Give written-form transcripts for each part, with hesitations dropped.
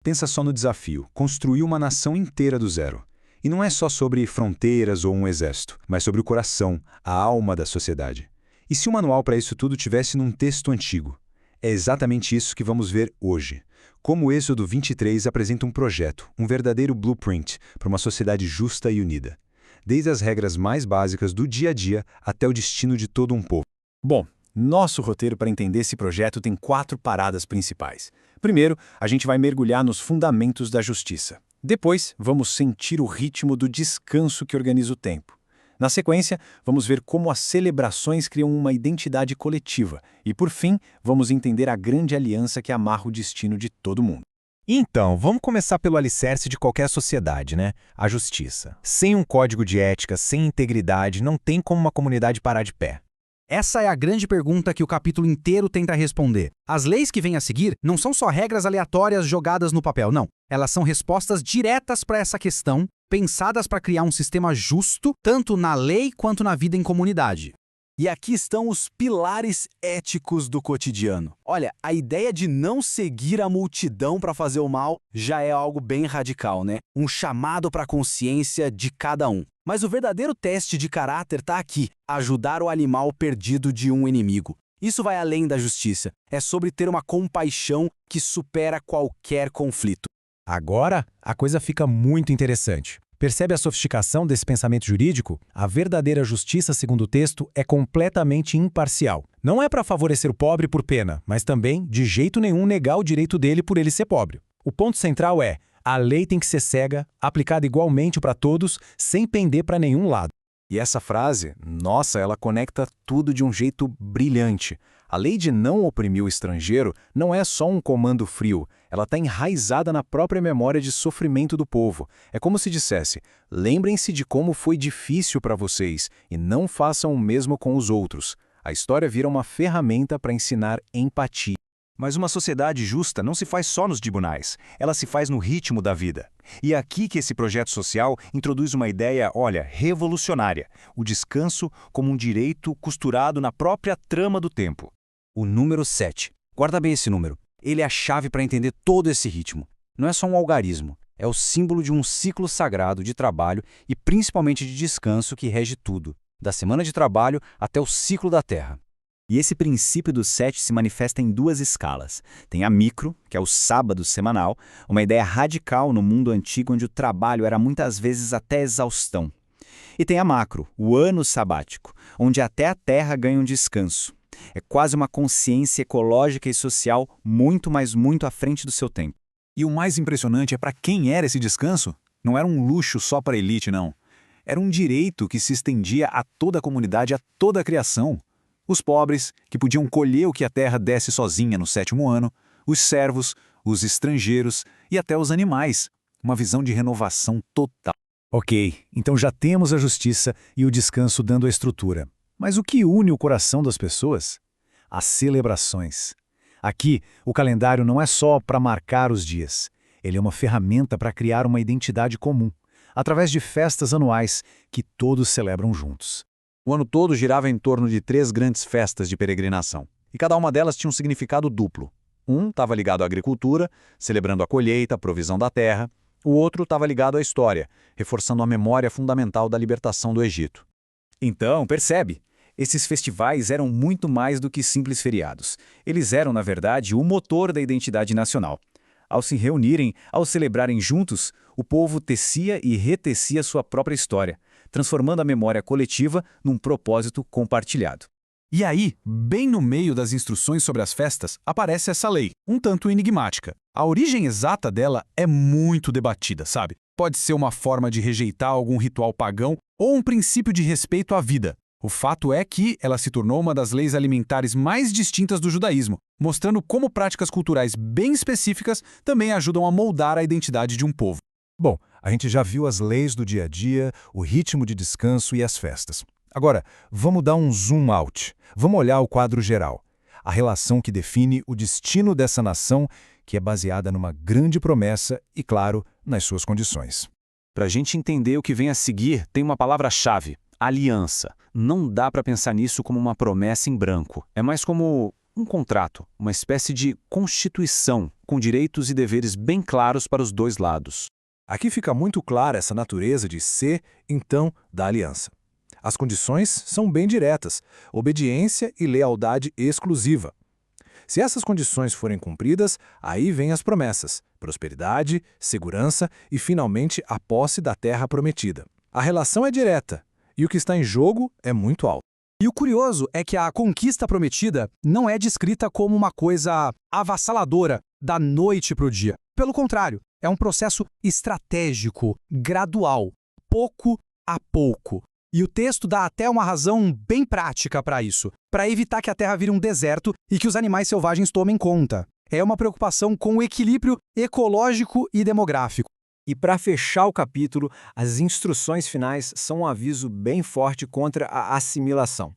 Pensa só no desafio, construir uma nação inteira do zero. E não é só sobre fronteiras ou um exército, mas sobre o coração, a alma da sociedade. E se o manual para isso tudo tivesse num texto antigo? É exatamente isso que vamos ver hoje. Como o Êxodo 23 apresenta um projeto, um verdadeiro blueprint para uma sociedade justa e unida. Desde as regras mais básicas do dia a dia até o destino de todo um povo. Bom, nosso roteiro para entender esse projeto tem 4 paradas principais. Primeiro, a gente vai mergulhar nos fundamentos da justiça. Depois, vamos sentir o ritmo do descanso que organiza o tempo. Na sequência, vamos ver como as celebrações criam uma identidade coletiva. E, por fim, vamos entender a grande aliança que amarra o destino de todo mundo. Então, vamos começar pelo alicerce de qualquer sociedade, né? A justiça. Sem um código de ética, sem integridade, não tem como uma comunidade parar de pé. Essa é a grande pergunta que o capítulo inteiro tenta responder. As leis que vêm a seguir não são só regras aleatórias jogadas no papel, não. Elas são respostas diretas para essa questão, pensadas para criar um sistema justo, tanto na lei quanto na vida em comunidade. E aqui estão os pilares éticos do cotidiano. Olha, a ideia de não seguir a multidão para fazer o mal já é algo bem radical, né? Um chamado para a consciência de cada um. Mas o verdadeiro teste de caráter está aqui, ajudar o animal perdido de um inimigo. Isso vai além da justiça. É sobre ter uma compaixão que supera qualquer conflito. Agora, a coisa fica muito interessante. Percebe a sofisticação desse pensamento jurídico? A verdadeira justiça, segundo o texto, é completamente imparcial. Não é para favorecer o pobre por pena, mas também, de jeito nenhum, negar o direito dele por ele ser pobre. O ponto central é: a lei tem que ser cega, aplicada igualmente para todos, sem pender para nenhum lado. E essa frase, nossa, ela conecta tudo de um jeito brilhante. A lei de não oprimir o estrangeiro não é só um comando frio, ela está enraizada na própria memória de sofrimento do povo. É como se dissesse: lembrem-se de como foi difícil para vocês e não façam o mesmo com os outros. A história vira uma ferramenta para ensinar empatia. Mas uma sociedade justa não se faz só nos tribunais, ela se faz no ritmo da vida. E é aqui que esse projeto social introduz uma ideia, olha, revolucionária: o descanso como um direito costurado na própria trama do tempo. O número 7. Guarda bem esse número. Ele é a chave para entender todo esse ritmo. Não é só um algarismo, é o símbolo de um ciclo sagrado de trabalho e principalmente de descanso que rege tudo, da semana de trabalho até o ciclo da Terra. E esse princípio do 7 se manifesta em 2 escalas. Tem a micro, que é o sábado semanal, uma ideia radical no mundo antigo onde o trabalho era muitas vezes até exaustão. E tem a macro, o ano sabático, onde até a Terra ganha um descanso. É quase uma consciência ecológica e social muito, mas muito à frente do seu tempo. E o mais impressionante é para quem era esse descanso? Não era um luxo só para a elite, não. Era um direito que se estendia a toda a comunidade, a toda a criação. Os pobres, que podiam colher o que a terra desse sozinha no 7º ano, os servos, os estrangeiros e até os animais. Uma visão de renovação total. Ok, então já temos a justiça e o descanso dando a estrutura. Mas o que une o coração das pessoas? As celebrações. Aqui, o calendário não é só para marcar os dias. Ele é uma ferramenta para criar uma identidade comum, através de festas anuais que todos celebram juntos. O ano todo girava em torno de 3 grandes festas de peregrinação. E cada uma delas tinha um significado duplo. Um estava ligado à agricultura, celebrando a colheita, a provisão da terra. O outro estava ligado à história, reforçando a memória fundamental da libertação do Egito. Então, percebe? Esses festivais eram muito mais do que simples feriados. Eles eram, na verdade, o motor da identidade nacional. Ao se reunirem, ao celebrarem juntos, o povo tecia e retecia sua própria história, transformando a memória coletiva num propósito compartilhado. E aí, bem no meio das instruções sobre as festas, aparece essa lei, um tanto enigmática. A origem exata dela é muito debatida, sabe? Pode ser uma forma de rejeitar algum ritual pagão ou um princípio de respeito à vida. O fato é que ela se tornou uma das leis alimentares mais distintas do judaísmo, mostrando como práticas culturais bem específicas também ajudam a moldar a identidade de um povo. Bom, a gente já viu as leis do dia a dia, o ritmo de descanso e as festas. Agora, vamos dar um zoom out. Vamos olhar o quadro geral. A relação que define o destino dessa nação, que é baseada numa grande promessa e, claro, nas suas condições. Para a gente entender o que vem a seguir, tem uma palavra-chave: aliança. Não dá para pensar nisso como uma promessa em branco. É mais como Um contrato, uma espécie de constituição, com direitos e deveres bem claros para os dois lados. Aqui fica muito clara essa natureza de ser, então, da aliança. As condições são bem diretas: obediência e lealdade exclusiva. Se essas condições forem cumpridas, aí vêm as promessas: prosperidade, segurança e, finalmente, a posse da terra prometida. A relação é direta, e o que está em jogo é muito alto. E o curioso é que a conquista prometida não é descrita como uma coisa avassaladora da noite para o dia. Pelo contrário, é um processo estratégico, gradual, pouco a pouco. E o texto dá até uma razão bem prática para isso, para evitar que a terra vire um deserto e que os animais selvagens tomem conta. É uma preocupação com o equilíbrio ecológico e demográfico. E para fechar o capítulo, as instruções finais são um aviso bem forte contra a assimilação.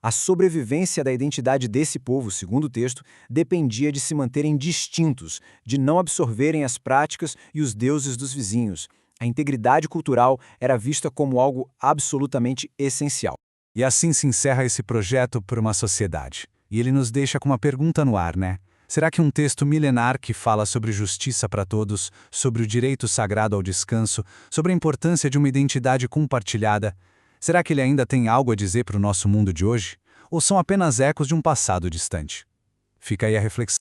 A sobrevivência da identidade desse povo, segundo o texto, dependia de se manterem distintos, de não absorverem as práticas e os deuses dos vizinhos. A integridade cultural era vista como algo absolutamente essencial. E assim se encerra esse projeto por uma sociedade. E ele nos deixa com uma pergunta no ar, né? Será que um texto milenar que fala sobre justiça para todos, sobre o direito sagrado ao descanso, sobre a importância de uma identidade compartilhada, será que ele ainda tem algo a dizer para o nosso mundo de hoje? Ou são apenas ecos de um passado distante? Fica aí a reflexão.